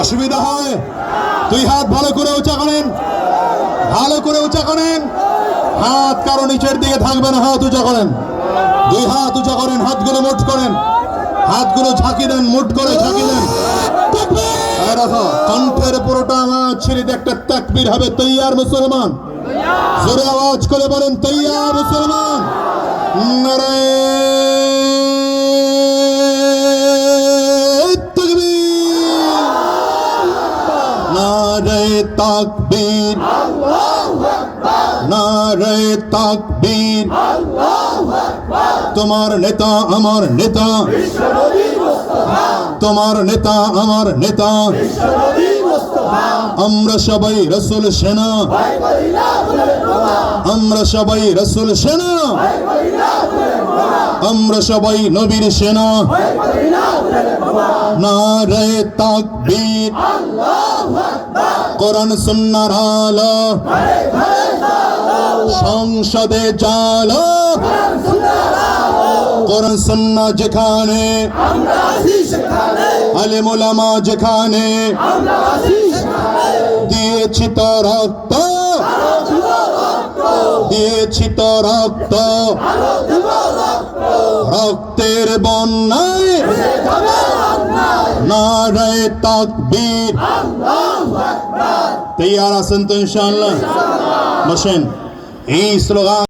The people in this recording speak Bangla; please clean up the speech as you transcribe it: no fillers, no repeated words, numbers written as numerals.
অসুবিধা হয়? দুই হাত ভালো করে উঁচা করেন, ভালো করে উঁচা করেন। হাত কারো নিচের দিকে থাকবে না, হাত উঁচা করেন, দুই হাত উঁচা করেন, হাতগুলো মুঠ করেন, হাতগুলো ঝাঁকি দেন, মুঠ করে ঝাঁকি দেন। দেখো কণ্ঠের পুরোটা আওয়াজ ছেড়ে একটা তাকবীর হবে। তৈয়ার মুসলমান? জোরে আওয়াজ করে বলেন তৈয়ার মুসলমান। নারায়ে নারায়ে তাকবীর, নারায়ে তাকবীর। তোমার নেতা আমার নেতা, তোমার নেতা আমার নেতা, আমরা সবাই রাসূল সেনা, আমরা সবাই রাসূল সেনা, আমরা সবাই নবীর সেনা। নারায়ে তাকবীর, কোরআন সুন্নাহর আলো, সংসদে জালো, কোরআন সুন্নাহ যেখানে, আলেম ওলামা যেখানে, দিয়েছি তো রক্ত, দিয়েছি তো রক্ত, রক্তের বন্যায় নারায়ে তাকবীর। তৈয়ার আছেন তো ইনশাআল্লাহ? বসেন। এই স্লোগান